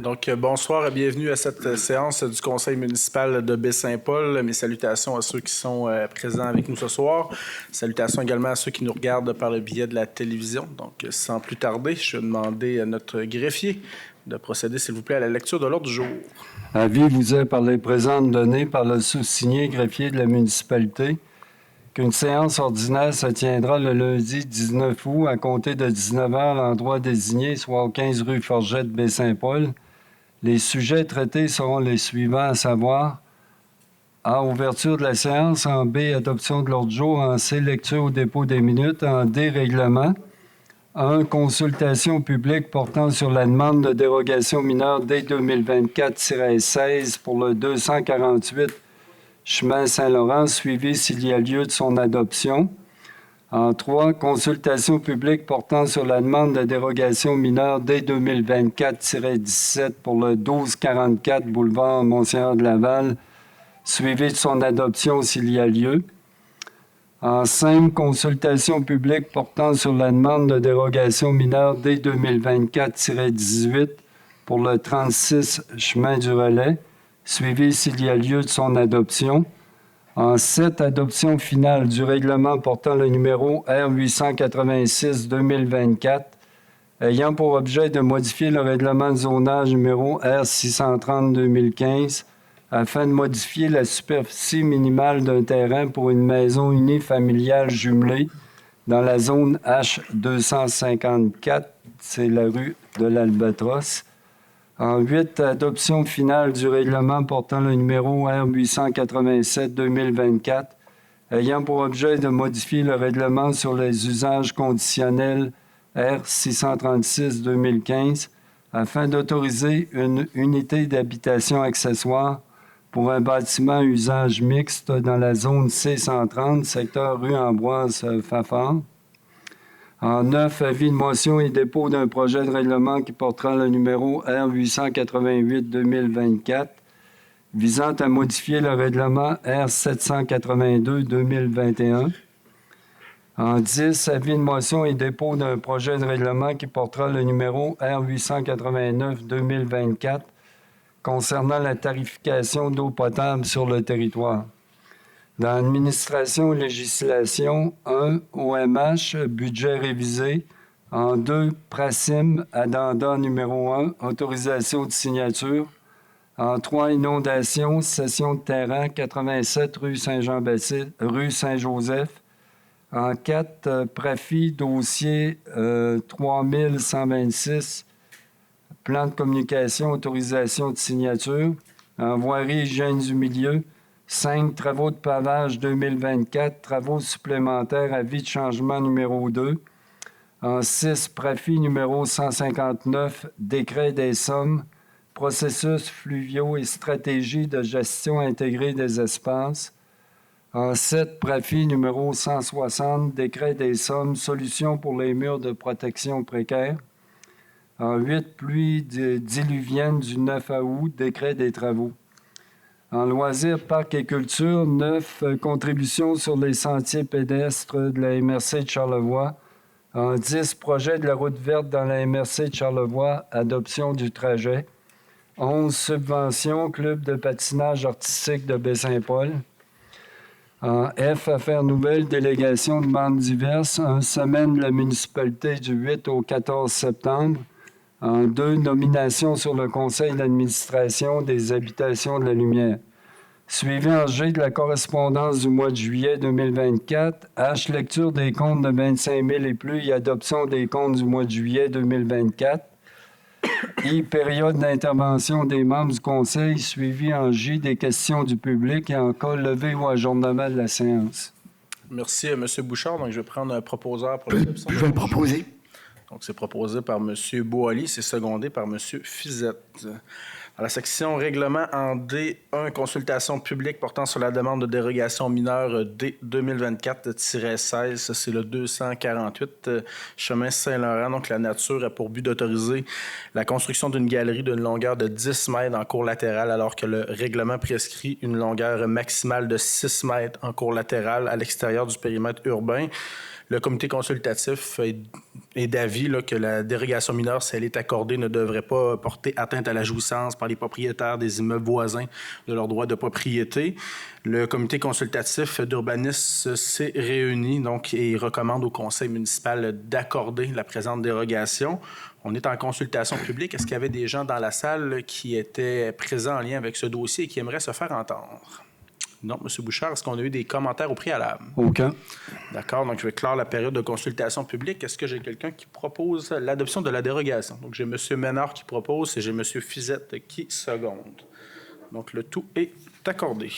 Donc, bonsoir et bienvenue à cette séance du Conseil municipal de Baie-Saint-Paul. Mes salutations à ceux qui sont présents avec nous ce soir. Salutations également à ceux qui nous regardent par le biais de la télévision. Donc, sans plus tarder, je vais demander à notre greffier de procéder, s'il vous plaît, à la lecture de l'ordre du jour. Avis vous est par les présentes données par le sous-signé greffier de la municipalité qu'une séance ordinaire se tiendra le lundi 19 août à compter de 19h à l'endroit désigné, soit au 15 rue Forgette, Baie-Saint-Paul. Les sujets traités seront les suivants, à savoir A. Ouverture de la séance. En B. Adoption de l'ordre du jour. En C. Lecture au dépôt des minutes. En D. Règlement. 1. Consultation publique portant sur la demande de dérogation mineure D2024-16 pour le 248 chemin Saint-Laurent, suivi s'il y a lieu de son adoption. En 3, consultation publique portant sur la demande de dérogation mineure D2024-17 pour le 1244 boulevard Monseigneur de Laval, suivi de son adoption s'il y a lieu. En 5, consultation publique portant sur la demande de dérogation mineure D2024-18 pour le 36 chemin du Relais, suivi s'il y a lieu de son adoption. En 7, adoption finale du règlement portant le numéro R886-2024, ayant pour objet de modifier le règlement de zonage numéro R630-2015 afin de modifier la superficie minimale d'un terrain pour une maison unifamiliale jumelée dans la zone H254, c'est la rue de l'Albatros. En 8, adoption finale du règlement portant le numéro R887-2024, ayant pour objet de modifier le règlement sur les usages conditionnels R636-2015 afin d'autoriser une unité d'habitation accessoire pour un bâtiment à usage mixte dans la zone C130, secteur rue Ambroise-Fafard. En 9, avis de motion et dépôt d'un projet de règlement qui portera le numéro R888-2024 visant à modifier le règlement R782-2021. En 10, avis de motion et dépôt d'un projet de règlement qui portera le numéro R889-2024 concernant la tarification d'eau potable sur le territoire. Dans l'administration et législation, 1. OMH, budget révisé. En 2. Prasim, addenda numéro 1, autorisation de signature. En 3. Inondation, cession de terrain, 87 rue Saint-Jean-Baptiste, rue Saint-Joseph. En 4. Prafi, dossier 3126, plan de communication, autorisation de signature. En voirie, hygiène du milieu. 5. Travaux de pavage 2024, travaux supplémentaires, avis de changement numéro 2. En 6, Prafi numéro 159, décret des sommes, processus fluviaux et stratégie de gestion intégrée des espaces. En 7, Prafi numéro 160, décret des sommes, solutions pour les murs de protection précaires. En 8, pluie diluvienne du 9 août, décret des travaux. En loisirs, parcs et culture, 9, contributions sur les sentiers pédestres de la MRC de Charlevoix. En 10, projet de la route verte dans la MRC de Charlevoix, adoption du trajet. 11, subventions, club de patinage artistique de Baie-Saint-Paul. En F, affaires nouvelles, délégation de demandes diverses, semaine de la municipalité du 8 au 14 septembre. En 2, nomination sur le conseil d'administration des habitations de la Lumière. Suivi en G de la correspondance du mois de juillet 2024. H, lecture des comptes de 25 000 et plus et adoption des comptes du mois de juillet 2024. I, période d'intervention des membres du conseil. Suivi en J des questions du public et en cas levé ou ajournement de la séance. Merci, M. Bouchard. Donc, je vais prendre un proposeur pour l'adoption. Je vais le proposer. Donc, c'est proposé par M. Boily, c'est secondé par M. Fizette. Dans la section règlement en D1, consultation publique portant sur la demande de dérogation mineure D 2024-16, ça, c'est le 248 chemin Saint-Laurent. Donc, la nature a pour but d'autoriser la construction d'une galerie d'une longueur de 10 mètres en cour latérale, alors que le règlement prescrit une longueur maximale de 6 mètres en cour latérale à l'extérieur du périmètre urbain. Le comité consultatif est d'avis là, que la dérogation mineure, si elle est accordée, ne devrait pas porter atteinte à la jouissance par les propriétaires des immeubles voisins de leur droit de propriété. Le comité consultatif d'urbanisme s'est réuni donc, et recommande au conseil municipal d'accorder la présente dérogation. On est en consultation publique. Est-ce qu'il y avait des gens dans la salle qui étaient présents en lien avec ce dossier et qui aimeraient se faire entendre? Non, M. Bouchard, est-ce qu'on a eu des commentaires au préalable? Aucun. D'accord, donc je vais clore la période de consultation publique. Est-ce que j'ai quelqu'un qui propose l'adoption de la dérogation? Donc j'ai M. Ménard qui propose et j'ai M. Fizette qui seconde. Donc le tout est accordé.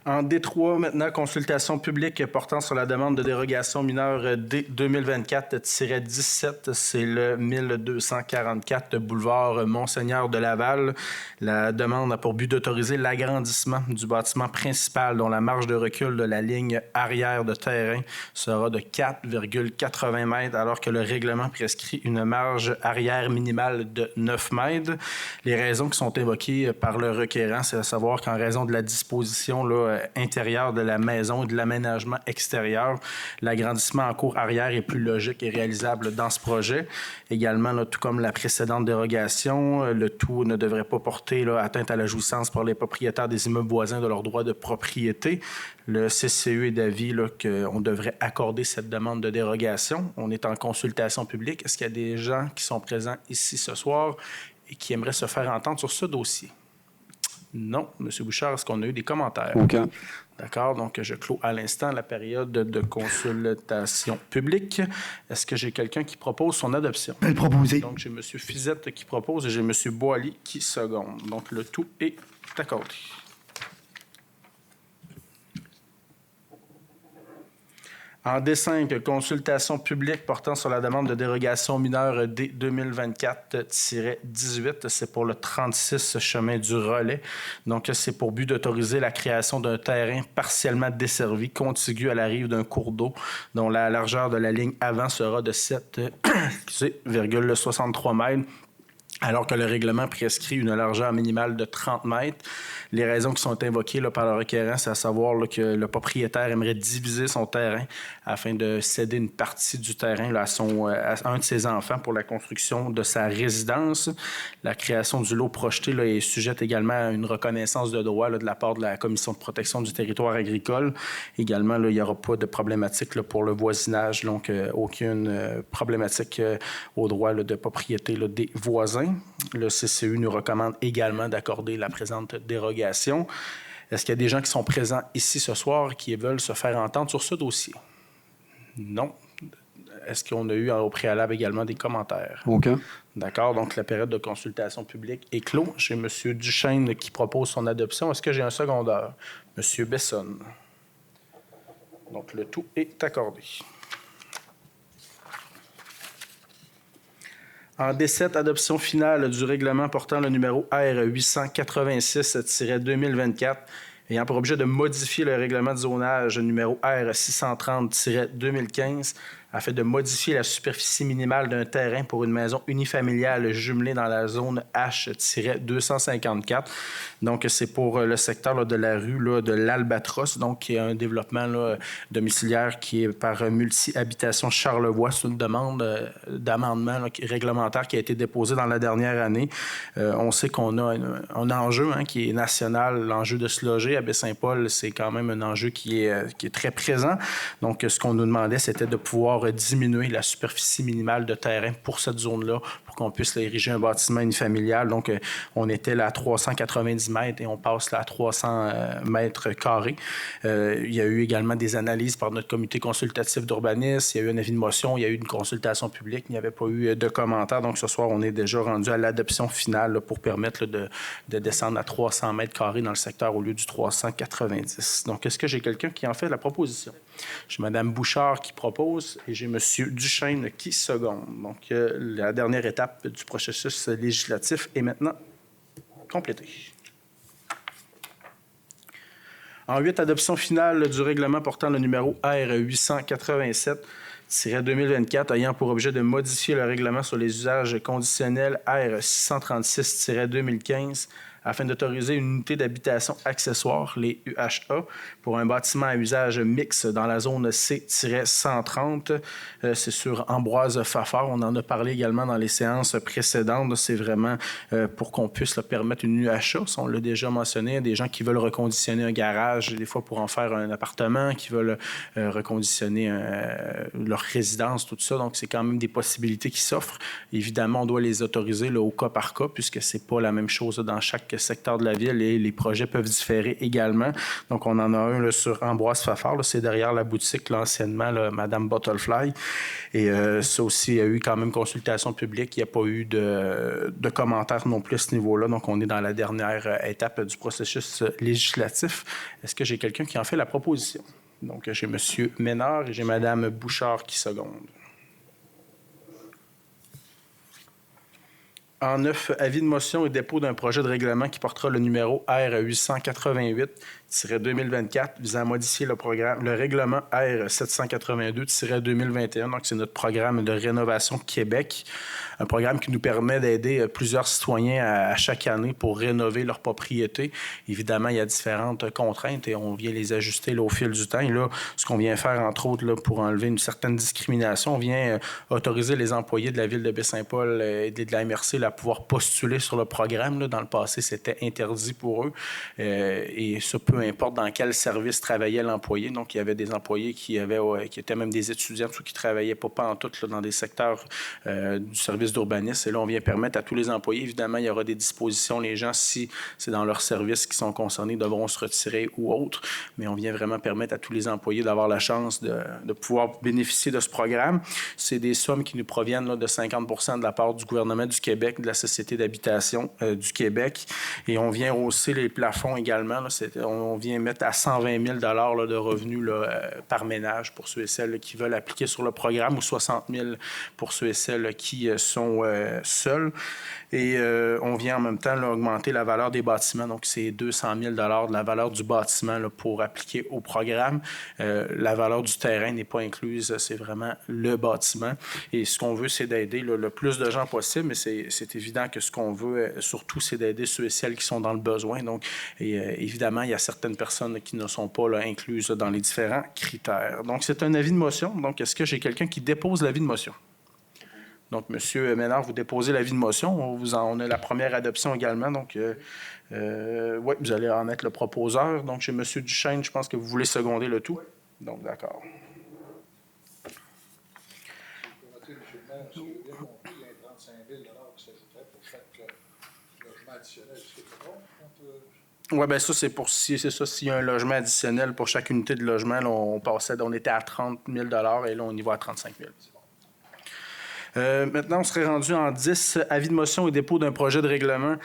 En D3, maintenant, consultation publique portant sur la demande de dérogation mineure D 2024-17, c'est le 1244 boulevard Monseigneur de Laval. La demande a pour but d'autoriser l'agrandissement du bâtiment principal dont la marge de recul de la ligne arrière de terrain sera de 4,80 mètres alors que le règlement prescrit une marge arrière minimale de 9 mètres. Les raisons qui sont évoquées par le requérant, c'est à savoir qu'en raison de la disposition là, intérieure de la maison et de l'aménagement extérieur, l'agrandissement en cour arrière est plus logique et réalisable dans ce projet. Également, là, tout comme la précédente dérogation, le tout ne devrait pas porter là, atteinte à la jouissance par les propriétaires des immeubles voisins de leur droit de propriété. Le CCE est d'avis qu'on devrait accorder cette demande de dérogation. On est en consultation publique. Est-ce qu'il y a des gens qui sont présents ici ce soir et qui aimeraient se faire entendre sur ce dossier? Non. M. Bouchard, est-ce qu'on a eu des commentaires? Aucun. D'accord. Donc, je clôt à l'instant la période de consultation publique. Est-ce que j'ai quelqu'un qui propose son adoption? Je vais le proposer. Donc, j'ai M. Fizette qui propose et j'ai M. Boily qui seconde. Donc, le tout est accordé. En D5, consultation publique portant sur la demande de dérogation mineure D 2024-18, c'est pour le 36 chemin du Relais. Donc, c'est pour but d'autoriser la création d'un terrain partiellement desservi, contigu à la rive d'un cours d'eau, dont la largeur de la ligne avant sera de 7,63 mètres, alors que le règlement prescrit une largeur minimale de 30 mètres. Les raisons qui sont invoquées là, par le requérant, c'est à savoir là, que le propriétaire aimerait diviser son terrain afin de céder une partie du terrain là, à un de ses enfants pour la construction de sa résidence. La création du lot projeté là, est sujette également à une reconnaissance de droit là, de la part de la Commission de protection du territoire agricole. Également, là, il n'y aura pas de problématique là, pour le voisinage, donc aucune problématique au droit là, de propriété là, des voisins. Le CCU nous recommande également d'accorder la présente dérogation. Est-ce qu'il y a des gens qui sont présents ici ce soir qui veulent se faire entendre sur ce dossier? Non. Est-ce qu'on a eu au préalable également des commentaires? Aucun. D'accord. Donc, la période de consultation publique est clos. J'ai M. Duchesne qui propose son adoption. Est-ce que j'ai un secondeur? M. Bessonne. Donc, le tout est accordé. En D7, adoption finale du règlement portant le numéro R 886-2024, ayant pour objet de modifier le règlement de zonage numéro R 630-2015 afin de modifier la superficie minimale d'un terrain pour une maison unifamiliale jumelée dans la zone H-254. Donc, c'est pour le secteur là, de la rue là, de l'Albatros, donc qui est un développement là, domiciliaire qui est par Multi-Habitation Charlevoix. C'est une demande d'amendement là, réglementaire qui a été déposée dans la dernière année. On sait qu'on a un enjeu qui est national, l'enjeu de se loger à Baie-Saint-Paul. C'est quand même un enjeu qui est très présent. Donc, ce qu'on nous demandait, c'était de pouvoir diminuer la superficie minimale de terrain pour cette zone-là, pour qu'on puisse ériger un bâtiment unifamilial. Donc, on était là à 390 mètres et on passe là à 300 mètres carrés. Il y a eu également des analyses par notre comité consultatif d'urbanisme. Il y a eu un avis de motion, il y a eu une consultation publique. Il n'y avait pas eu de commentaires. Donc, ce soir, on est déjà rendu à l'adoption finale là, pour permettre là, de descendre à 300 mètres carrés dans le secteur au lieu du 390. Donc, est-ce que j'ai quelqu'un qui en fait la proposition? J'ai Mme Bouchard qui propose et j'ai M. Duchesne qui seconde. Donc, la dernière étape du processus législatif est maintenant complétée. En 8, adoption finale du règlement portant le numéro R 887-2024 ayant pour objet de modifier le règlement sur les usages conditionnels R 636-2015 afin d'autoriser une unité d'habitation accessoire, les UHA, pour un bâtiment à usage mixte dans la zone C-130. C'est sur Ambroise Fafard. On en a parlé également dans les séances précédentes. C'est vraiment pour qu'on puisse permettre une UHA. On l'a déjà mentionné, des gens qui veulent reconditionner un garage, des fois pour en faire un appartement, qui veulent reconditionner leur résidence, tout ça. Donc, c'est quand même des possibilités qui s'offrent. Évidemment, on doit les autoriser là, au cas par cas, puisque c'est pas la même chose dans chaque secteur de la ville et les projets peuvent différer également. Donc, on en a un là, sur Ambroise Fafard. C'est derrière la boutique, là, anciennement, là, Madame Butterfly. Et ça aussi, il y a eu quand même consultation publique. Il n'y a pas eu de commentaires non plus à ce niveau-là. Donc, on est dans la dernière étape du processus législatif. Est-ce que j'ai quelqu'un qui en fait la proposition? Donc, j'ai M. Ménard et j'ai Mme Bouchard qui secondent. En 9, avis de motion et dépôt d'un projet de règlement qui portera le numéro R888-2024 visant à modifier le règlement R782-2021. Donc, c'est notre programme de rénovation Québec. Un programme qui nous permet d'aider plusieurs citoyens à chaque année pour rénover leur propriété. Évidemment, il y a différentes contraintes et on vient les ajuster là, au fil du temps. Et là, ce qu'on vient faire, entre autres, là, pour enlever une certaine discrimination, on vient autoriser les employés de la ville de Baie-Saint-Paul et de la MRC là, à pouvoir postuler sur le programme. Là. Dans le passé, c'était interdit pour eux. Et ça, peu importe dans quel service travaillait l'employé. Donc, il y avait des employés qui étaient même des étudiants ou qui ne travaillaient pas en tout là, dans des secteurs du service d'urbanisme. Et là, on vient permettre à tous les employés, évidemment, il y aura des dispositions. Les gens, si c'est dans leurs services qui sont concernés, devront se retirer ou autre. Mais on vient vraiment permettre à tous les employés d'avoir la chance de pouvoir bénéficier de ce programme. C'est des sommes qui nous proviennent là, de 50 % de la part du gouvernement du Québec, de la Société d'habitation du Québec. Et on vient hausser les plafonds également. Là, on vient mettre à 120 000 $ de revenus là, par ménage pour ceux et celles là, qui veulent appliquer sur le programme ou 60 000 pour ceux et celles là, qui sont seuls. Et on vient en même temps là, augmenter la valeur des bâtiments. Donc, c'est 200 000 $ de la valeur du bâtiment là, pour appliquer au programme. La valeur du terrain n'est pas incluse. C'est vraiment le bâtiment. Et ce qu'on veut, c'est d'aider là, le plus de gens possible. Mais c'est évident que ce qu'on veut, surtout, c'est d'aider ceux et celles qui sont dans le besoin. Donc, évidemment, il y a certaines personnes qui ne sont pas là, incluses dans les différents critères. Donc, c'est un avis de motion. Donc, est-ce que j'ai quelqu'un qui dépose l'avis de motion? Donc, M. Ménard, vous déposez l'avis de motion. On a la première adoption également. Donc, oui, vous allez en être le proposeur. Donc, chez M. Duchesne, je pense que vous voulez seconder le tout. Donc, d'accord. Oui, bien ça, c'est ça. S'il y a un logement additionnel pour chaque unité de logement, là, on était à 30 000 $ et là, on y va à 35 000 $. Maintenant, on serait rendu en 10, avis de motion et dépôt d'un projet de règlement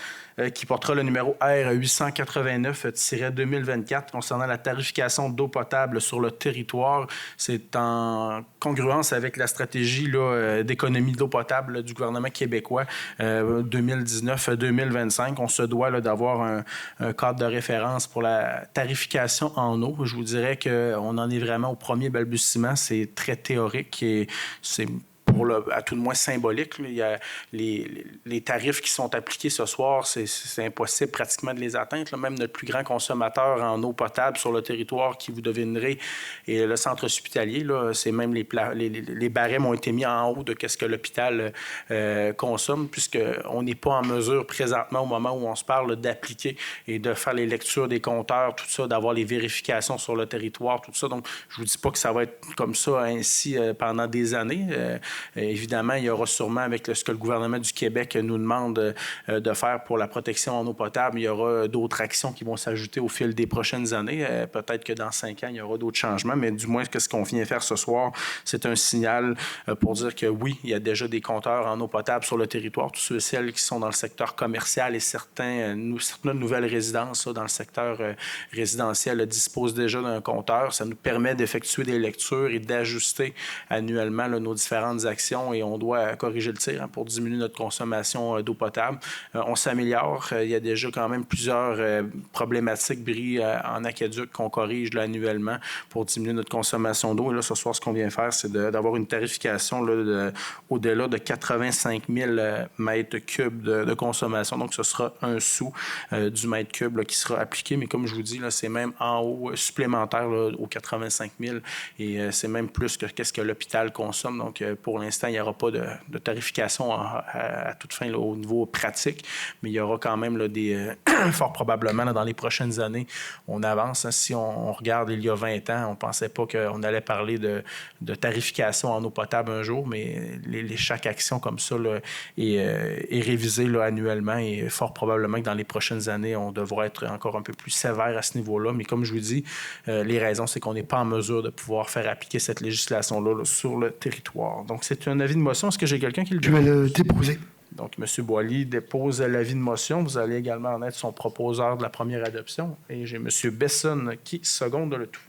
qui portera le numéro R889-2024 concernant la tarification d'eau potable sur le territoire. C'est en congruence avec la stratégie d'économie d'eau potable là, du gouvernement québécois 2019-2025. On se doit là, d'avoir un cadre de référence pour la tarification en eau. Je vous dirais qu'on en est vraiment au premier balbutiement. C'est très théorique et c'est à tout le moins symbolique. Là. Il y a les tarifs qui sont appliqués ce soir, c'est impossible pratiquement de les atteindre. Là. Même notre plus grand consommateur en eau potable sur le territoire qui vous devinerez est le centre hospitalier. Là. C'est même les barèmes ont été mis en haut de ce que l'hôpital consomme, puisqu'on n'est pas en mesure présentement, au moment où on se parle, d'appliquer et de faire les lectures des compteurs, tout ça, d'avoir les vérifications sur le territoire, tout ça. Donc, je ne vous dis pas que ça va être comme ça ainsi pendant des années. Évidemment, il y aura sûrement, avec ce que le gouvernement du Québec nous demande de faire pour la protection en eau potable, il y aura d'autres actions qui vont s'ajouter au fil des prochaines années. Peut-être que dans 5 ans, il y aura d'autres changements, mais du moins, ce qu'on vient faire ce soir, c'est un signal pour dire que oui, il y a déjà des compteurs en eau potable sur le territoire. Tous ceux et celles qui sont dans le secteur commercial et certaines nouvelles résidences dans le secteur résidentiel disposent déjà d'un compteur. Ça nous permet d'effectuer des lectures et d'ajuster annuellement nos différentes actions et on doit corriger le tir pour diminuer notre consommation d'eau potable. On s'améliore. Il y a déjà quand même plusieurs problématiques bris en aqueduc qu'on corrige là, annuellement pour diminuer notre consommation d'eau. Et là, ce soir, ce qu'on vient faire, c'est d'avoir une tarification là, au-delà de 85 000 mètres cubes de consommation. Donc, ce sera 1 sou du mètre cube là, qui sera appliqué. Mais comme je vous dis, là, c'est même en haut supplémentaire là, aux 85 000 et c'est même plus que ce que l'hôpital consomme. Donc, pour l'instant, il n'y aura pas de tarification à toute fin là, au niveau pratique, mais il y aura quand même là, fort probablement là, dans les prochaines années, on avance. Hein. Si on regarde il y a 20 ans, on ne pensait pas qu'on allait parler de tarification en eau potable un jour, mais chaque action comme ça là, est révisée là, annuellement et fort probablement que dans les prochaines années, on devra être encore un peu plus sévère à ce niveau-là. Mais comme je vous dis, les raisons, c'est qu'on n'est pas en mesure de pouvoir faire appliquer cette législation-là là, sur le territoire. Donc, c'est un avis de motion. Est-ce que j'ai quelqu'un qui le dit? Je vais le déposer. Donc, M. Boily dépose l'avis de motion. Vous allez également en être son proposeur de la première adoption. Et j'ai M. Besson qui seconde le tout.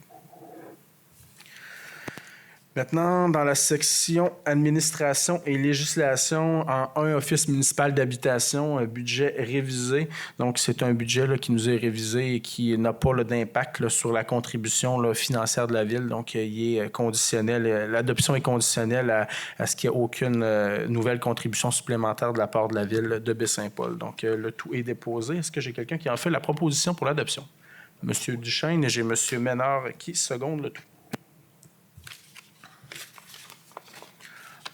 Maintenant, dans la section administration et législation, en 1, office municipal d'habitation, un budget révisé. Donc, c'est un budget là, qui nous est révisé et qui n'a pas d'impact là, sur la contribution là, financière de la Ville. Donc, il est conditionnel. L'adoption est conditionnelle à ce qu'il n'y ait aucune nouvelle contribution supplémentaire de la part de la Ville de Baie-Saint-Paul. Donc, le tout est déposé. Est-ce que j'ai quelqu'un qui en fait la proposition pour l'adoption? M. Duchesne et j'ai M. Ménard qui seconde le tout.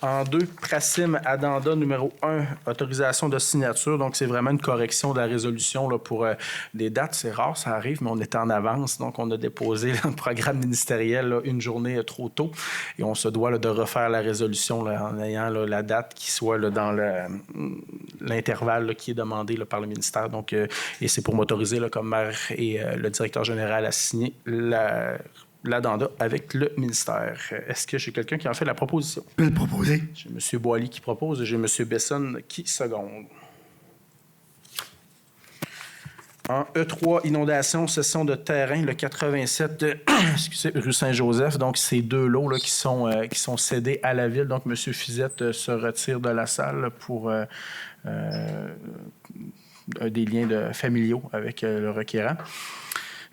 En 2, Pracim Addenda numéro 1, autorisation de signature. Donc, c'est vraiment une correction de la résolution là, pour des dates. C'est rare, ça arrive, mais on est en avance. Donc, on a déposé le programme ministériel là, une journée trop tôt et on se doit là, de refaire la résolution là, en ayant là, la date qui soit là, dans l'intervalle là, qui est demandé là, par le ministère. Donc, et c'est pour m'autoriser là, comme maire et le directeur général à signer l'addenda avec le ministère. Est-ce que j'ai quelqu'un qui en fait la proposition? Je vais le proposer. J'ai M. Boily qui propose et j'ai M. Besson qui seconde. En E3, inondation, cession de terrain, le 87, rue Saint-Joseph. Donc, ces 2 lots là, qui sont cédés à la Ville. Donc, M. Fizette se retire de la salle pour des liens familiaux avec le requérant.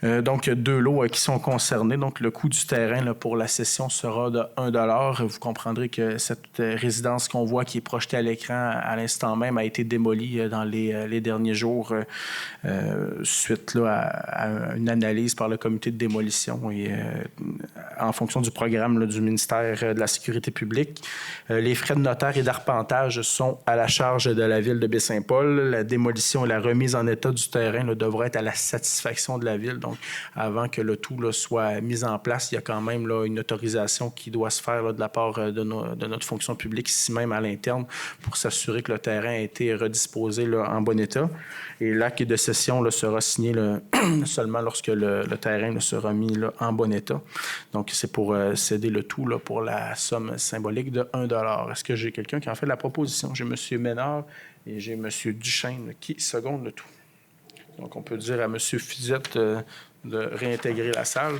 Donc, 2 lots qui sont concernés. Donc, le coût du terrain là, pour la cession sera de 1 $. Vous comprendrez que cette résidence qu'on voit qui est projetée à l'écran à l'instant même a été démolie dans les derniers jours suite là, à une analyse par le comité de démolition et en fonction du programme là, du ministère de la Sécurité publique. Les frais de notaire et d'arpentage sont à la charge de la Ville de Baie-Saint-Paul. La démolition et la remise en état du terrain là, devraient être à la satisfaction de la Ville. Donc, avant que le tout là, soit mis en place, il y a quand même là, une autorisation qui doit se faire là, de la part de notre fonction publique, ici même à l'interne, pour s'assurer que le terrain a été redisposé là, en bon état. Et l'acte de cession là, sera signé là, seulement lorsque le terrain là, sera mis là, en bon état. Donc, c'est pour céder le tout là, pour la somme symbolique de 1 $. Est-ce que j'ai quelqu'un qui en fait la proposition? J'ai M. Ménard et j'ai M. Duchesne qui seconde le tout. Donc, on peut dire à M. Fizette de réintégrer la salle.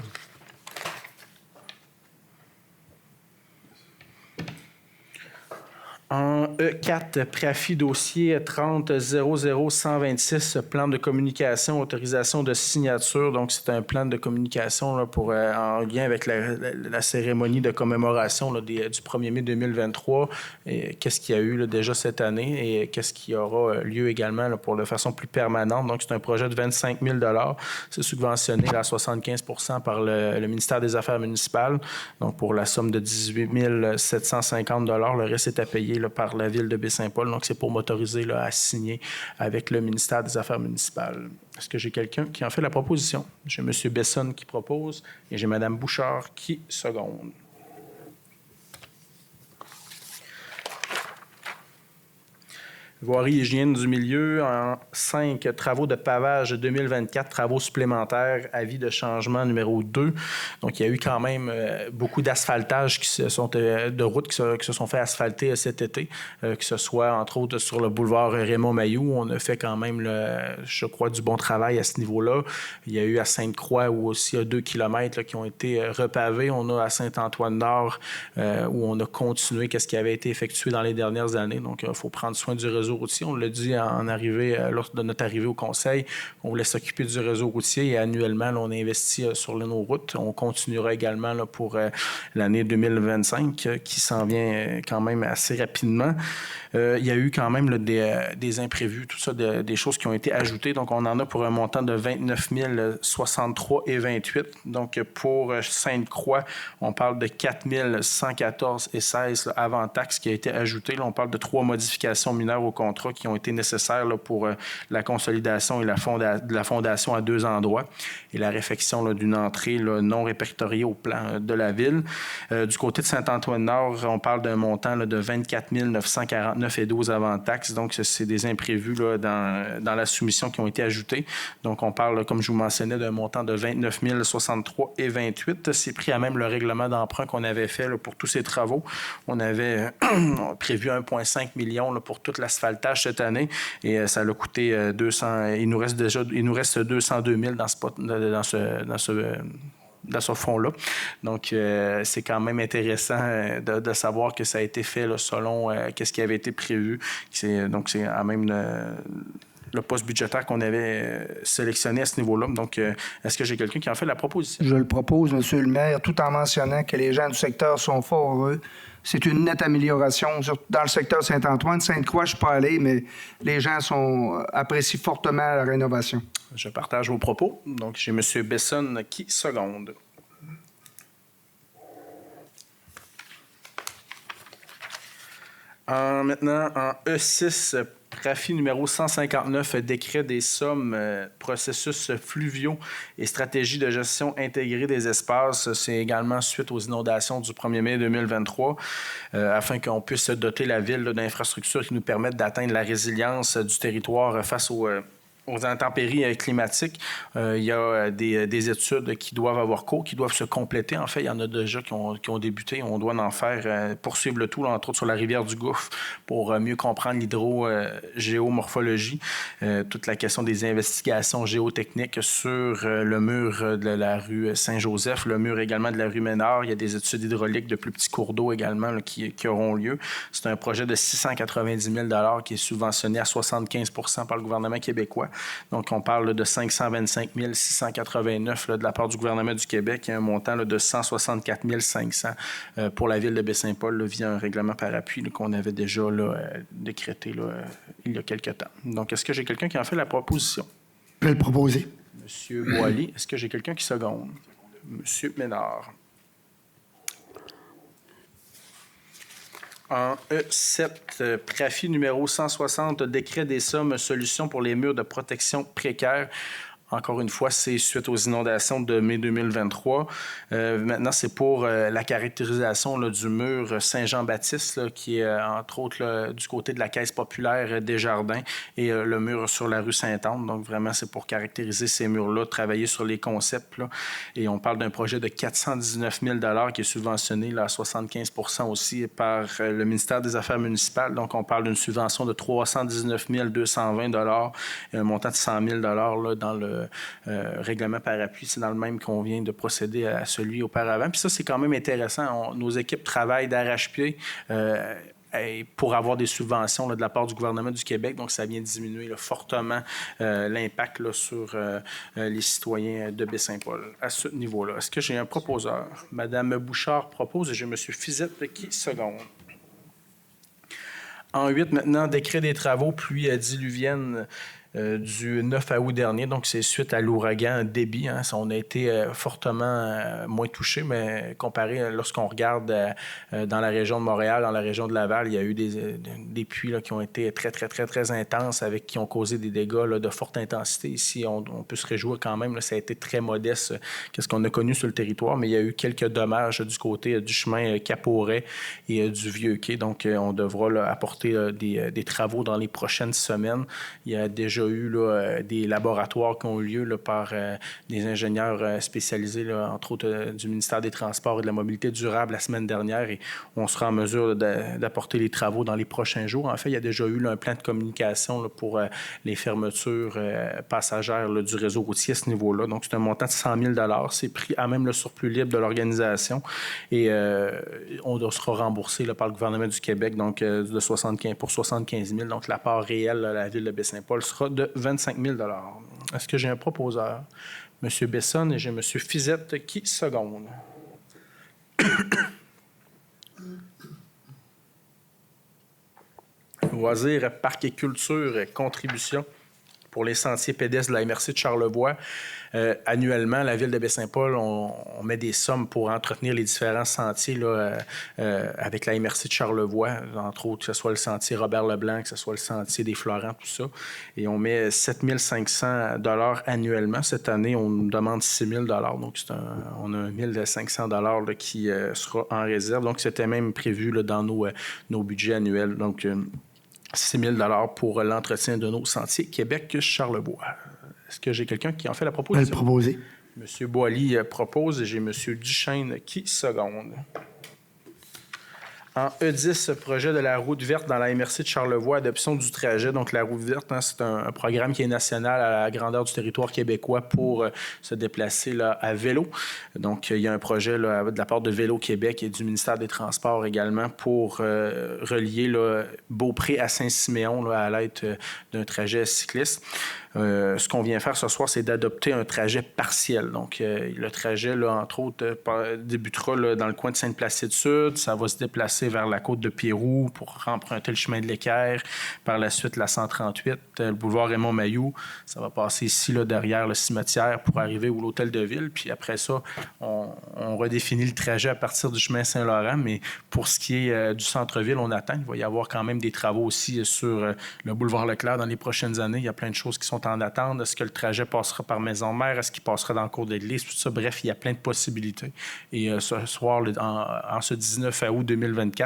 En E4, Prafi dossier 30-00-126, plan de communication, autorisation de signature. Donc, c'est un plan de communication là, pour, en lien avec la cérémonie de commémoration là, du 1er mai 2023. Qu'est-ce qu'il y a eu là, déjà cette année et qu'est-ce qui aura lieu également là, pour de façon plus permanente. Donc, c'est un projet de 25 000 $. C'est subventionné là, à 75 % par le ministère des Affaires municipales. Donc, pour la somme de 18 750 $, le reste est à payer là, par la Ville de Baie-Saint-Paul. Donc, c'est pour m'autoriser là, à signer avec le ministère des Affaires municipales. Est-ce que j'ai quelqu'un qui en fait la proposition? J'ai M. Besson qui propose et j'ai Mme Bouchard qui seconde. Voirie et hygiène du milieu, en 5, travaux de pavage 2024, travaux supplémentaires, avis de changement numéro 2. Donc, il y a eu quand même beaucoup d'asphaltage de routes qui se sont fait asphalter cet été, que ce soit, entre autres, sur le boulevard Raymond-Mailloux. On a fait quand même, je crois, du bon travail à ce niveau-là. Il y a eu à Sainte-Croix, où aussi il y a 2 kilomètres qui ont été repavés. On a à Saint-Antoine-Nord, où on a continué ce qui avait été effectué dans les dernières années. Donc, il faut prendre soin du réseau routier. On l'a dit lors de notre arrivée au Conseil, on voulait s'occuper du réseau routier et annuellement, là, on investit sur nos routes. On continuera également là, pour l'année 2025 qui s'en vient quand même assez rapidement. Il y a eu quand même là, des imprévus, tout ça, des choses qui ont été ajoutées. Donc, on en a pour un montant de 29 063 et 28. Donc, pour Sainte-Croix, on parle de 4 114 et 16 là, avant taxe qui a été ajouté. Là, on parle de 3 modifications mineures au contrat qui ont été nécessaires là, pour la consolidation et de la fondation à 2 endroits et la réfection là, d'une entrée là, non répertoriée au plan de la ville. Du côté de Saint-Antoine-Nord, on parle d'un montant là, de 24 949 et 12 avant taxes. Donc, c'est des imprévus là, dans la soumission qui ont été ajoutés. Donc, on parle, comme je vous mentionnais, d'un montant de 29 063 et 28. C'est pris à même le règlement d'emprunt qu'on avait fait là, pour tous ces travaux. On avait prévu 1,5 million là, pour tout l'asphaltage cette année et ça a coûté 200. Il nous reste 202 000 dans ce fonds-là. Donc, c'est quand même intéressant de savoir que ça a été fait là, selon ce qui avait été prévu. Donc, c'est à même le poste budgétaire qu'on avait sélectionné à ce niveau-là. Donc, est-ce que j'ai quelqu'un qui en fait la proposition? Je le propose, M. le maire, tout en mentionnant que les gens du secteur sont fort heureux. C'est une nette amélioration. Dans le secteur Saint-Antoine, Sainte-Croix, je ne suis pas allé, mais les gens apprécient fortement la rénovation. Je partage vos propos. Donc, j'ai M. Besson qui seconde. Maintenant, en E6, RAFI numéro 159, décret des sommes, processus fluviaux et stratégie de gestion intégrée des espaces. C'est également suite aux inondations du 1er mai 2023, afin qu'on puisse doter la ville d'infrastructures qui nous permettent d'atteindre la résilience du territoire face aux intempéries climatiques. Il y a des études qui doivent avoir cours, qui doivent se compléter. En fait, il y en a déjà qui ont débuté. On doit en faire, poursuivre le tout, là, entre autres sur la rivière du Gouffre, pour mieux comprendre l'hydrogéomorphologie, toute la question des investigations géotechniques sur le mur de la rue Saint-Joseph, le mur également de la rue Ménard. Il y a des études hydrauliques de plus petits cours d'eau également là, qui auront lieu. C'est un projet de 690 000 $ qui est subventionné à 75 % par le gouvernement québécois. Donc, on parle de 525 689 de la part du gouvernement du Québec et un montant de 164 500 pour la ville de Baie-Saint-Paul via un règlement par appui qu'on avait déjà décrété il y a quelques temps. Donc, est-ce que j'ai quelqu'un qui en fait la proposition? Je vais le proposer. Monsieur Boily, est-ce que j'ai quelqu'un qui seconde? Monsieur Ménard. En E7, PRAFI numéro 160, décret des sommes solutions pour les murs de protection précaires. Encore une fois, c'est suite aux inondations de mai 2023. Maintenant, c'est pour la caractérisation du mur Saint-Jean-Baptiste, qui est entre autres du côté de la Caisse populaire Desjardins et le mur sur la rue Sainte-Anne. Donc, vraiment, c'est pour caractériser ces murs-là, travailler sur les concepts. Là. Et on parle d'un projet de 419 000 $ qui est subventionné là, à 75 % aussi par le ministère des Affaires municipales. Donc, on parle d'une subvention de 319 220 $ et un montant de 100 000 $ là, dans le règlement par appui, c'est dans le même qu'on vient de procéder à celui auparavant. Puis ça, c'est quand même intéressant. Nos équipes travaillent d'arrache-pied pour avoir des subventions de la part du gouvernement du Québec. Donc, ça vient diminuer fortement l'impact sur les citoyens de Baie-Saint-Paul à ce niveau-là. Est-ce que j'ai un proposeur? Madame Bouchard propose et j'ai M. Fizette qui seconde. En 8, maintenant, décret des travaux, pluie diluvienne du 9 août dernier. Donc, c'est suite à l'ouragan Debby. Hein. On a été fortement moins touchés, mais comparé lorsqu'on regarde dans la région de Montréal, dans la région de Laval, il y a eu des pluies là, qui ont été très, très, très, très intenses, qui ont causé des dégâts là, de forte intensité. Ici, on peut se réjouir quand même. Là, ça a été très modeste, qu'est-ce qu'on a connu sur le territoire, mais il y a eu quelques dommages du côté du chemin Cap-Auret et du Vieux-Quai. Donc, on devra là, apporter des travaux dans les prochaines semaines. Il y a déjà eu là, des laboratoires qui ont eu lieu là, par des ingénieurs spécialisés, là, entre autres du ministère des Transports et de la Mobilité durable la semaine dernière, et on sera en mesure d'apporter les travaux dans les prochains jours. En fait, il y a déjà eu là, un plan de communication là, pour les fermetures passagères là, du réseau routier à ce niveau-là. Donc, c'est un montant de 100 000 $. C'est pris à même le surplus libre de l'organisation et on sera remboursé là, par le gouvernement du Québec donc, pour 75 000 $. Donc, la part réelle à la ville de Baie-Saint-Paul sera de 25 000 $. Est-ce que j'ai un proposeur? M. Besson et j'ai M. Fizette qui seconde. Loisirs, parcs et culture, contribution pour les sentiers pédestres de la MRC de Charlevoix. Annuellement, la ville de Baie-Saint-Paul, on met des sommes pour entretenir les différents sentiers là, avec la MRC de Charlevoix, entre autres, que ce soit le sentier Robert-Leblanc, que ce soit le sentier des Florents, tout ça. Et on met 7 500 $ annuellement. Cette année, on nous demande 6 000 $. Donc, on a 1 500 $ là, qui sera en réserve. Donc, c'était même prévu là, dans nos budgets annuels. Donc, 6 000 $ pour l'entretien de nos sentiers Québec-Charlevoix. Est-ce que j'ai quelqu'un qui en fait la proposition? Je vais le proposer. M. Boily propose et j'ai M. Duchesne qui seconde. En E10, projet de la route verte dans la MRC de Charlevoix, adoption du trajet. Donc, la route verte, hein, c'est un programme qui est national à la grandeur du territoire québécois pour se déplacer là, à vélo. Donc, il y a un projet là, de la part de Vélo Québec et du ministère des Transports également pour relier là, Beaupré à Saint-Siméon là, à l'aide d'un trajet cycliste. Ce qu'on vient faire ce soir, c'est d'adopter un trajet partiel. Donc, le trajet, là, entre autres, débutera là, dans le coin de Sainte-Placide-Sud. Ça va se déplacer vers la côte de Pérou pour emprunter le chemin de l'Équerre. Par la suite, la 138, le boulevard Raymond-Mailloux. Ça va passer ici, là, derrière le cimetière pour arriver au l'hôtel de ville. Puis après ça, on redéfinit le trajet à partir du chemin Saint-Laurent. Mais pour ce qui est du centre-ville, on attend. Il va y avoir quand même des travaux aussi sur le boulevard Leclerc dans les prochaines années. Il y a plein de choses qui sont en attente. Est-ce que le trajet passera par Maison-Mère? Est-ce qu'il passera dans le cours d'église? Tout ça, bref, il y a plein de possibilités. Et ce soir, en ce 19 août 2024,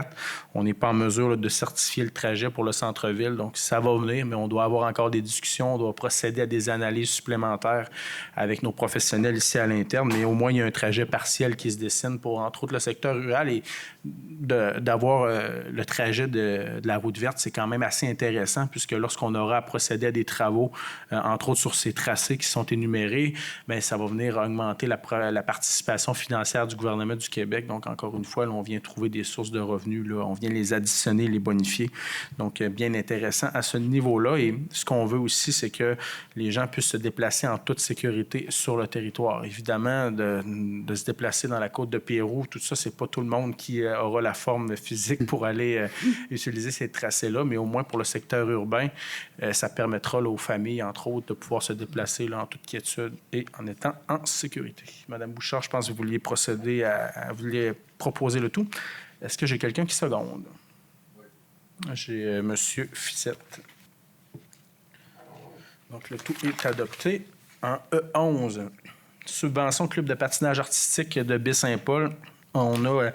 on n'est pas en mesure là, de certifier le trajet pour le centre-ville. Donc, ça va venir, mais on doit avoir encore des discussions. On doit procéder à des analyses supplémentaires avec nos professionnels ici à l'interne. Mais au moins, il y a un trajet partiel qui se dessine pour, entre autres, le secteur rural. Et d'avoir le trajet de la route verte, c'est quand même assez intéressant puisque lorsqu'on aura à procéder à des travaux, entre autres sur ces tracés qui sont énumérés, bien, ça va venir augmenter la participation financière du gouvernement du Québec. Donc, encore une fois, là, on vient trouver des sources de revenus, là, on vient les additionner, les bonifier. Donc, bien intéressant à ce niveau-là. Et ce qu'on veut aussi, c'est que les gens puissent se déplacer en toute sécurité sur le territoire. Évidemment, de se déplacer dans la côte de Pérou, tout ça, c'est pas tout le monde qui aura la forme physique pour aller utiliser ces tracés-là, mais au moins pour le secteur urbain, ça permettra là, aux familles, entre autres, de pouvoir se déplacer là, en toute quiétude et en étant en sécurité. Madame Bouchard, je pense que vous vouliez procéder vous vouliez proposer le tout. Est-ce que j'ai quelqu'un qui seconde? Oui. J'ai M. Fissette. Donc, le tout est adopté. En E11, subvention club de patinage artistique de Baie-Saint-Paul. On a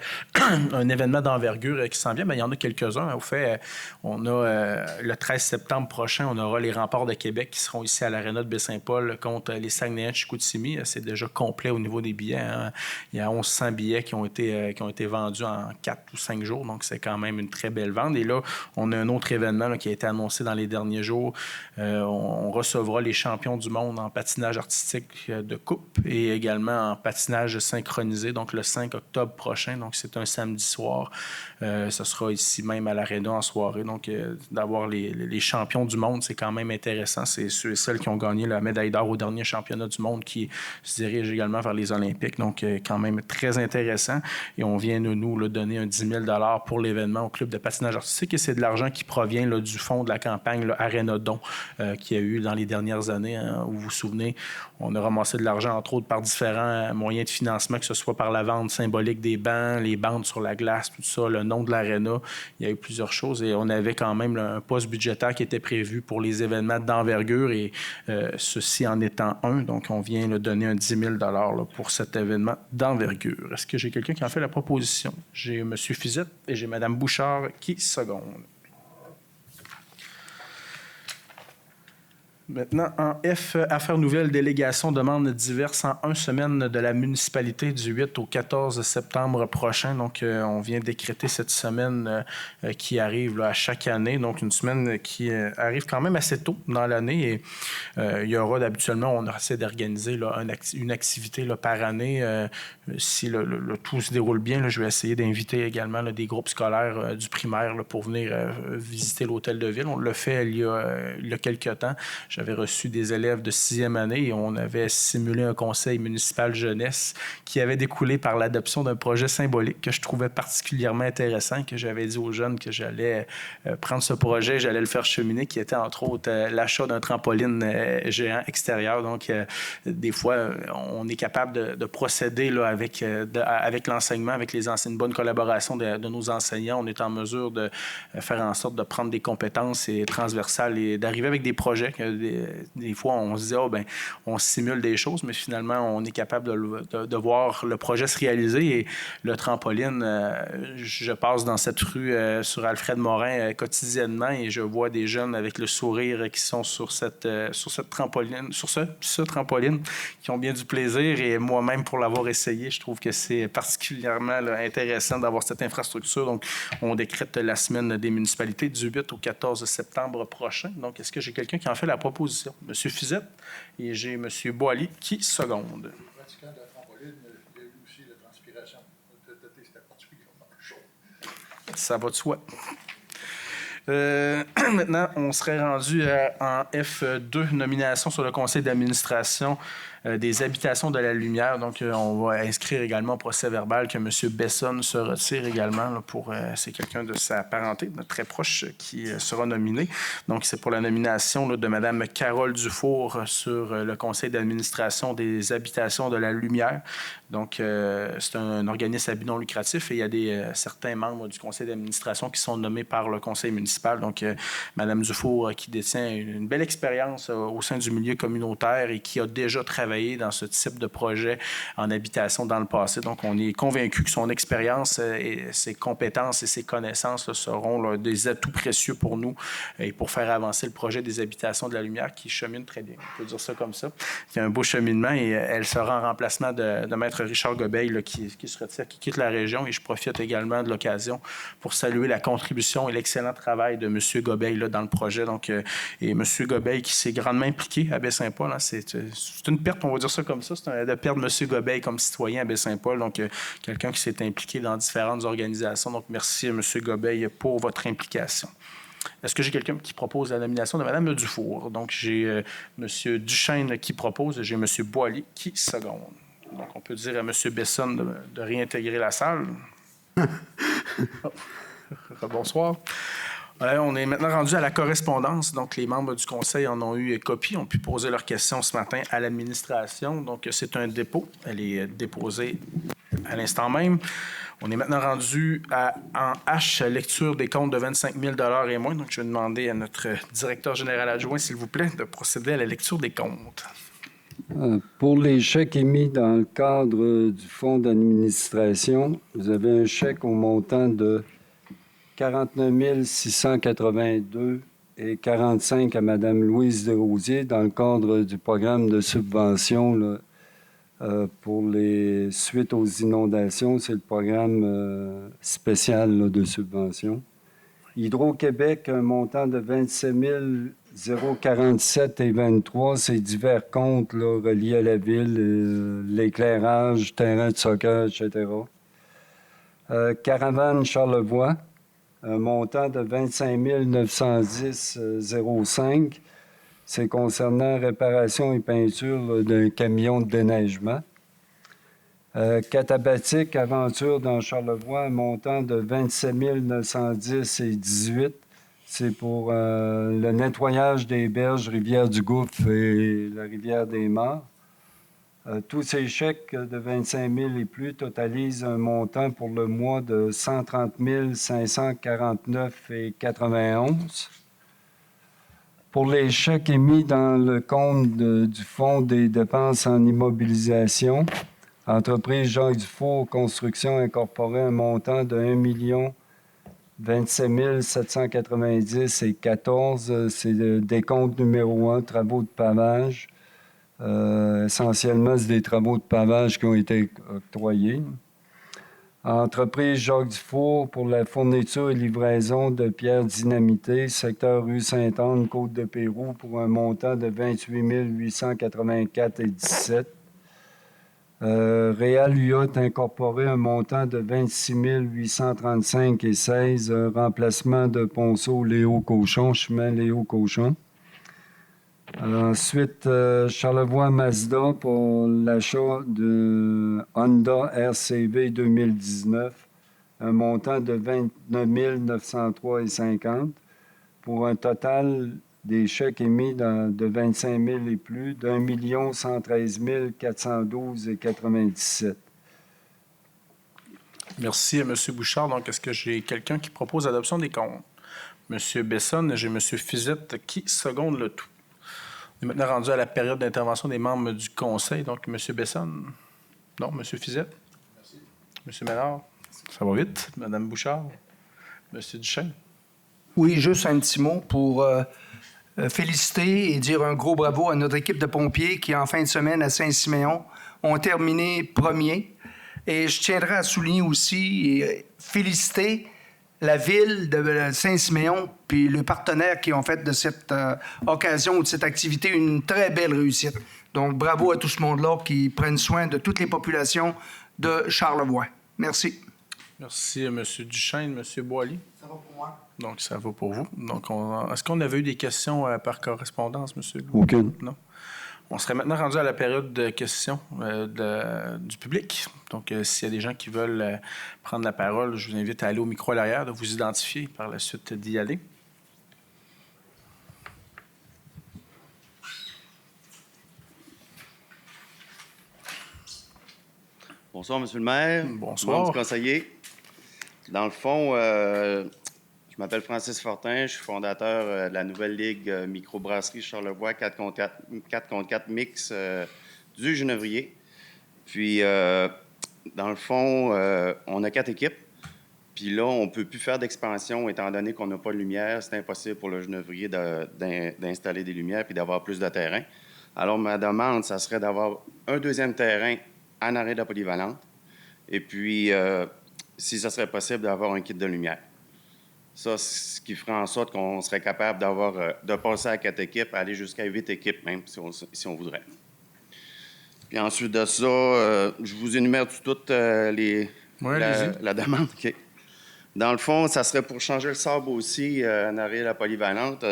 un événement d'envergure qui s'en vient. Bien, il y en a quelques-uns. Au fait, on a le 13 septembre prochain, on aura les Remparts de Québec qui seront ici à l'Aréna de Baie-Saint-Paul contre les Saguenayens de Chicoutimi. C'est déjà complet au niveau des billets. Hein. Il y a 1100 billets qui ont été vendus en 4 ou 5 jours. Donc, c'est quand même une très belle vente. Et là, on a un autre événement là, qui a été annoncé dans les derniers jours. On recevra les champions du monde en patinage artistique de coupe et également en patinage synchronisé. Donc, le 5 octobre octobre prochain. Donc, c'est un samedi soir. Ce sera ici même à l'Arena en soirée. Donc, d'avoir les champions du monde, c'est quand même intéressant. C'est ceux et celles qui ont gagné la médaille d'or au dernier championnat du monde qui se dirigent également vers les Olympiques. Donc, quand même très intéressant. Et on vient de nous donner un 10 000 $ pour l'événement au club de patinage artistique. Et c'est de l'argent qui provient là, du fonds de la campagne Arena Don qu'il y a eu dans les dernières années. Hein, où vous vous souvenez, on a ramassé de l'argent, entre autres, par différents moyens de financement, que ce soit par la vente symbolique des bancs, les bandes sur la glace, tout ça, le nom de l'Arena. Il y a eu plusieurs choses et on avait quand même un poste budgétaire qui était prévu pour les événements d'envergure et ceci en étant un. Donc, on vient donner un 10 000 $ là, pour cet événement d'envergure. Est-ce que j'ai quelqu'un qui en fait la proposition? J'ai M. Fizette et j'ai Mme Bouchard qui seconde. Maintenant, en F, Affaires nouvelles, délégation, demandes diverses en 1 semaine de la municipalité du 8 au 14 septembre prochain. Donc, on vient décréter cette semaine qui arrive là, à chaque année. Donc, une semaine qui arrive quand même assez tôt dans l'année. Et il y aura habituellement, on essaie d'organiser là, une activité là, par année. Si le tout se déroule bien, là, je vais essayer d'inviter également là, des groupes scolaires du primaire là, pour venir visiter l'hôtel de ville. On l'a fait il y a quelques temps. J'avais reçu des élèves de 6e année et on avait simulé un conseil municipal jeunesse qui avait découlé par l'adoption d'un projet symbolique que je trouvais particulièrement intéressant, que j'avais dit aux jeunes que j'allais prendre ce projet, j'allais le faire cheminer, qui était entre autres l'achat d'un trampoline géant extérieur. Donc, des fois, on est capable de procéder là, avec l'enseignement, avec une bonne collaboration de nos enseignants. On est en mesure de faire en sorte de prendre des compétences transversales et d'arriver avec des projets. Des fois, on se dit, on simule des choses, mais finalement, on est capable de voir le projet se réaliser. Et le trampoline, je passe dans cette rue sur Alfred Morin quotidiennement et je vois des jeunes avec le sourire qui sont sur cette trampoline, sur ce trampoline, qui ont bien du plaisir. Et moi-même, pour l'avoir essayé, je trouve que c'est particulièrement là, intéressant d'avoir cette infrastructure. Donc, on décrète la semaine des municipalités du 8 au 14 septembre prochain. Donc, est-ce que j'ai quelqu'un qui en fait la proposition? M. Fizette et j'ai M. Boily qui seconde. Pratiquant de la trampoline, il y a eu aussi la transpiration. C'était particulièrement chaud. Ça va de soi. Maintenant, on serait rendu en F2, nomination sur le conseil d'administration des habitations de la Lumière. Donc, on va inscrire également au procès verbal que M. Besson se retire également. Là, c'est quelqu'un de sa parenté, de très proche, qui sera nominé. Donc, c'est pour la nomination là, de Mme Carole Dufour sur le conseil d'administration des habitations de la Lumière. Donc, c'est un organisme à but non lucratif et il y a certains membres du conseil d'administration qui sont nommés par le conseil municipal. Donc, Mme Dufour, qui détient une belle expérience au sein du milieu communautaire et qui a déjà travaillé dans ce type de projet en habitation dans le passé. Donc, on est convaincu que son expérience et ses compétences et ses connaissances là, seront là, des atouts précieux pour nous et pour faire avancer le projet des habitations de la Lumière qui chemine très bien. On peut dire ça comme ça. Il y a un beau cheminement et elle sera en remplacement de Maître Richard Gobeil là, qui se retire, qui quitte la région. Et je profite également de l'occasion pour saluer la contribution et l'excellent travail de M. Gobeil là, dans le projet. Donc, et M. Gobeil qui s'est grandement impliqué à Baie-Saint-Paul. Hein, c'est une perte, on va dire ça comme ça, de perdre M. Gobeil comme citoyen à Baie-Saint-Paul. Donc, quelqu'un qui s'est impliqué dans différentes organisations. Donc, merci M. Gobeil pour votre implication. Est-ce que j'ai quelqu'un qui propose la nomination de Mme Dufour? Donc, j'ai M. Duchesne qui propose et j'ai M. Boily qui seconde. Donc, on peut dire à M. Besson de réintégrer la salle. Bonsoir. On est maintenant rendu à la correspondance. Donc, les membres du conseil en ont eu copie, ont pu poser leurs questions ce matin à l'administration. Donc, c'est un dépôt. Elle est déposée à l'instant même. On est maintenant rendu en H, lecture des comptes de 25 000 $ et moins. Donc, je vais demander à notre directeur général adjoint, s'il vous plaît, de procéder à la lecture des comptes. Pour les chèques émis dans le cadre du fonds d'administration, vous avez un chèque au montant de 49 682 et 45 à Mme Louise Desrosiers dans le cadre du programme de subvention là, pour les suites aux inondations. C'est le programme spécial là, de subvention. Hydro-Québec, un montant de 27 047 et 23, c'est divers comptes là, reliés à la ville, l'éclairage, terrain de soccer, etc. Caravane Charlevoix, un montant de 25 910,05. C'est concernant réparation et peinture d'un camion de déneigement. Catabatic Aventure dans Charlevoix, un montant de 27 910,18. C'est pour le nettoyage des berges Rivière-du-Gouffre et la Rivière-des-Morts. Tous ces chèques de 25 000 et plus totalisent un montant pour le mois de 130 549,91. Pour les chèques émis dans le compte du Fonds des dépenses en immobilisation, Entreprise Jacques Dufour Construction incorporée, un montant de 1 27 790,14. C'est le décompte numéro 1, travaux de pavage. Essentiellement, c'est des travaux de pavage qui ont été octroyés. Entreprise Jacques Dufour pour la fourniture et livraison de pierres dynamitées, secteur rue Sainte-Anne, Côte-de-Pérou, pour un montant de 28 884,17. Réal Yacht incorporé, un montant de 26 835,16. Remplacement de ponceau Léo Cochon, chemin Léo Cochon. Ensuite, Charlevoix Mazda pour l'achat de Honda RCV 2019, un montant de 29 903,50 pour un total des chèques émis de 25 000 et plus d'1 113 412,97. Merci à M. Bouchard. Donc, est-ce que j'ai quelqu'un qui propose l'adoption des comptes? M. Bessonne, j'ai M. Fizette qui seconde le tout. On est maintenant rendu à la période d'intervention des membres du Conseil. Donc, M. Bessonne. Non, M. Fizette. Merci. M. Ménard. Ça va vite. Mme Bouchard. M. Duchesne. Oui, juste un petit mot pour féliciter et dire un gros bravo à notre équipe de pompiers qui, en fin de semaine à Saint-Siméon, ont terminé premier. Et je tiendrai à souligner aussi et féliciter la ville de Saint-Siméon puis le partenaire qui ont fait de cette occasion ou de cette activité une très belle réussite. Donc, bravo à tout ce monde-là qui prennent soin de toutes les populations de Charlevoix. Merci. Merci à M. Duchesne. M. Boily. Ça va pour moi. Donc, ça va pour vous. Donc, est-ce qu'on avait eu des questions par correspondance, M. Louis? Aucune. Non. On serait maintenant rendu à la période de questions du public. Donc, s'il y a des gens qui veulent prendre la parole, je vous invite à aller au micro à l'arrière, de vous identifier et par la suite d'y aller. Bonsoir, M. le maire. Bonsoir. Bon, conseiller. Dans le fond, je m'appelle Francis Fortin, je suis fondateur de la nouvelle ligue microbrasserie Charlevoix 4 contre 4 mix du Genévrier. Puis, dans le fond, on a 4 équipes. Puis là, on ne peut plus faire d'expansion étant donné qu'on n'a pas de lumière. C'est impossible pour le Genévrier d'installer des lumières puis d'avoir plus de terrain. Alors, ma demande, ça serait d'avoir un deuxième terrain en arrêt de la polyvalente. Et puis, si ça serait possible, d'avoir un kit de lumière. Ça, ce qui ferait en sorte qu'on serait capable de passer à 4 équipes, aller jusqu'à 8 équipes même, si on voudrait. Puis ensuite de ça, je vous énumère toute la demande. Okay. Dans le fond, ça serait pour changer le sable aussi en arrêt de la polyvalente.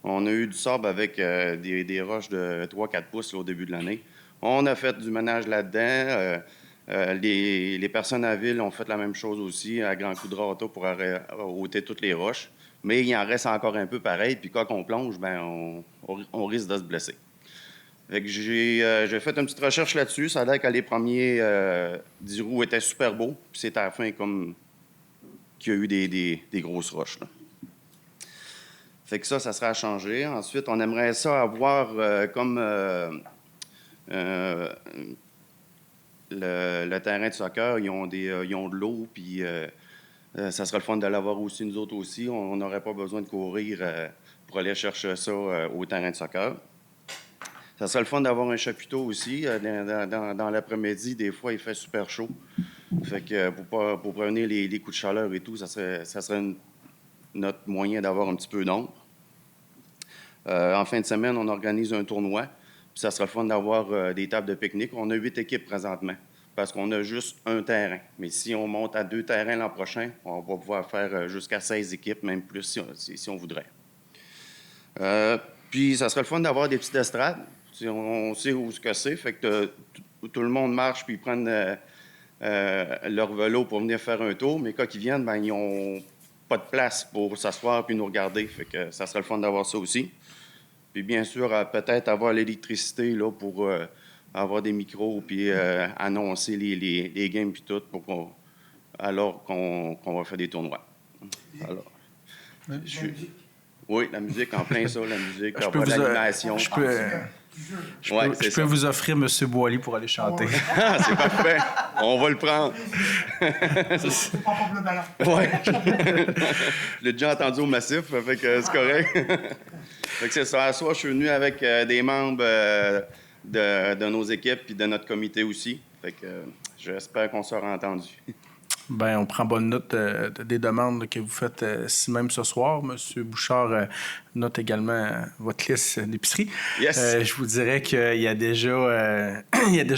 On a eu du sable avec des roches de 3-4 pouces là, au début de l'année. On a fait du ménage là-dedans. Les personnes à la ville ont fait la même chose aussi, à grands coups de râteau pour ôter toutes les roches. Mais il en reste encore un peu pareil. Puis quand on plonge, ben on risque de se blesser. Fait que j'ai fait une petite recherche là-dessus. Ça a l'air que les premiers 10 roues étaient super beaux. Puis c'est à la fin comme qu'il y a eu des grosses roches. Là. Fait que ça serait à changer. Ensuite, on aimerait ça avoir comme le terrain de soccer, ils ont de l'eau, puis ça serait le fun de l'avoir aussi, nous autres aussi. On n'aurait pas besoin de courir pour aller chercher ça au terrain de soccer. Ça serait le fun d'avoir un chapiteau aussi. Dans l'après-midi, des fois, il fait super chaud. Fait que pour prévenir les coups de chaleur et tout, ça serait notre moyen d'avoir un petit peu d'ombre. En fin de semaine, on organise un tournoi. Puis ça serait le fun d'avoir des tables de pique-nique. On a 8 équipes présentement. parce qu'on a juste un terrain. Mais si on monte à 2 terrains l'an prochain, on va pouvoir faire jusqu'à 16 équipes, même plus si on voudrait. Puis, ça serait le fun d'avoir des petites estrades. On sait où ce que c'est, fait que tout le monde marche puis ils prennent leur vélo pour venir faire un tour, mais quand ils viennent, ben, ils n'ont pas de place pour s'asseoir puis nous regarder, fait que ça serait le fun d'avoir ça aussi. Puis bien sûr, peut-être avoir l'électricité là, pour avoir des micros puis annoncer les games puis tout alors qu'on va faire des tournois. Alors, oui, la musique, en plein ça, la musique, avoir de l'animation. Je peux vous offrir M. Boily pour aller chanter. Ah, c'est parfait. On va le prendre. C'est pas pour le ballon. Oui. Je l'ai déjà entendu au Massif, fait que c'est correct. Fait que c'est ça. À soir, je suis venu avec des membres de nos équipes et de notre comité aussi. Fait que j'espère qu'on sera entendu. Bien, on prend bonne note des demandes que vous faites ici même ce soir. M. Bouchard note également votre liste d'épicerie. Yes. Je vous dirais qu'il y a déjà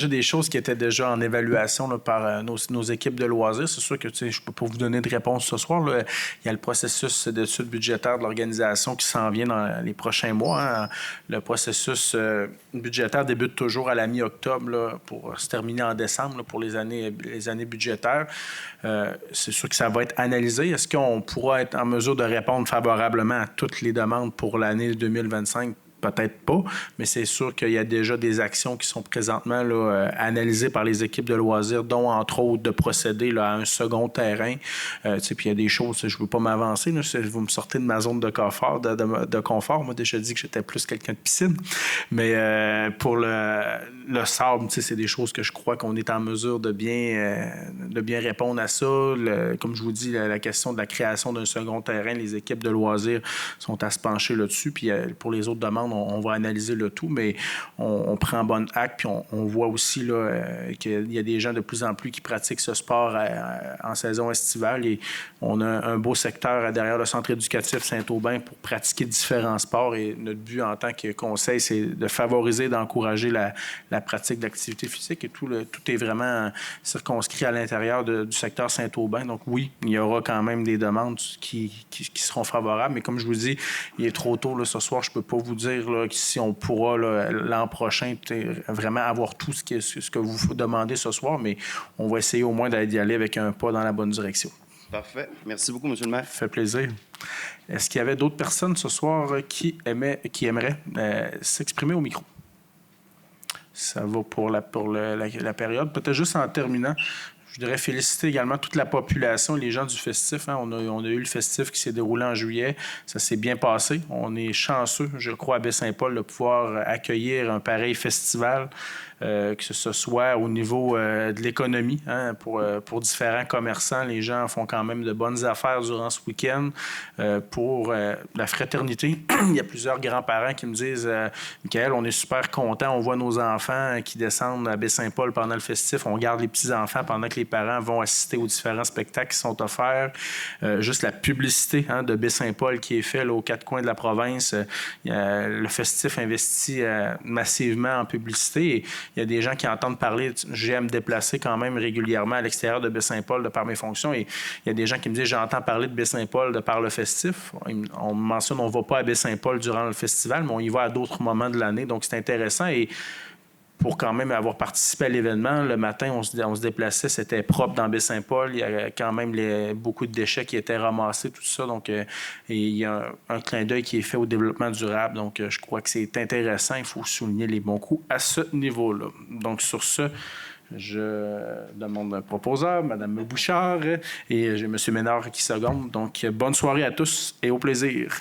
des choses qui étaient déjà en évaluation là, par nos équipes de loisirs. C'est sûr que je ne peux pas vous donner de réponse ce soir. Là. Il y a le processus d'étude budgétaire de l'organisation qui s'en vient dans les prochains mois. Hein. Le processus budgétaire débute toujours à la mi-octobre là, pour se terminer en décembre là, pour les années budgétaires. C'est sûr que ça va être analysé. Est-ce qu'on pourra être en mesure de répondre favorablement à toutes les demandes pour l'année 2025? Peut-être pas, mais c'est sûr qu'il y a déjà des actions qui sont présentement là, analysées par les équipes de loisirs, dont entre autres de procéder là, à un second terrain. Puis il y a des choses, je ne veux pas m'avancer, là, vous me sortez de ma zone de confort. De confort. Moi, déjà dit que j'étais plus quelqu'un de piscine. Mais pour le sable, c'est des choses que je crois qu'on est en mesure de bien répondre à ça. Comme je vous dis, la question de la création d'un second terrain, les équipes de loisirs sont à se pencher là-dessus. Puis pour les autres demandes, on va analyser le tout, mais on prend bonne acte, puis on voit aussi là, qu'il y a des gens de plus en plus qui pratiquent ce sport en saison estivale et on a un beau secteur derrière le centre éducatif Saint-Aubin pour pratiquer différents sports et notre but en tant que conseil, c'est de favoriser, d'encourager la pratique d'activité physique et tout est vraiment circonscrit à l'intérieur du secteur Saint-Aubin. Donc oui, il y aura quand même des demandes qui seront favorables, mais comme je vous dis, il est trop tôt là, ce soir, je ne peux pas vous dire là, si on pourra l'an prochain vraiment avoir tout ce que vous demandez ce soir, mais on va essayer au moins d'y aller avec un pas dans la bonne direction. Parfait. Merci beaucoup, M. le maire. Ça fait plaisir. Est-ce qu'il y avait d'autres personnes ce soir qui aimeraient s'exprimer au micro? Ça va pour la période. Peut-être juste en terminant, je voudrais féliciter également toute la population, les gens du festif. Hein. On a eu le festif qui s'est déroulé en juillet. Ça s'est bien passé. On est chanceux, je crois, à Baie-Saint-Paul de pouvoir accueillir un pareil festival, que ce soit au niveau de l'économie. Hein, pour différents commerçants, les gens font quand même de bonnes affaires durant ce week-end. Pour la fraternité, il y a plusieurs grands-parents qui me disent « Michael, on est super contents. On voit nos enfants qui descendent à Baie-Saint-Paul pendant le festif. On garde les petits-enfants pendant que les parents vont assister aux différents spectacles qui sont offerts. Juste la publicité de Baie-Saint-Paul qui est faite aux quatre coins de la province. Le festif investit massivement en publicité. Et il y a des gens qui entendent parler. J'ai à me déplacer quand même régulièrement à l'extérieur de Baie-Saint-Paul de par mes fonctions. Et il y a des gens qui me disent j'entends parler de Baie-Saint-Paul de par le festif. On mentionne on ne va pas à Baie-Saint-Paul durant le festival, mais on y va à d'autres moments de l'année. Donc c'est intéressant. Et pour quand même avoir participé à l'événement, le matin, on se déplaçait, c'était propre dans Baie-Saint-Paul. Il y a quand même beaucoup de déchets qui étaient ramassés, tout ça. Donc, et il y a un clin d'œil qui est fait au développement durable. Donc, je crois que c'est intéressant. Il faut souligner les bons coups à ce niveau-là. Donc, sur ce, je demande un proposeur, Mme Bouchard, et j'ai M. Ménard qui seconde. Donc, bonne soirée à tous et au plaisir.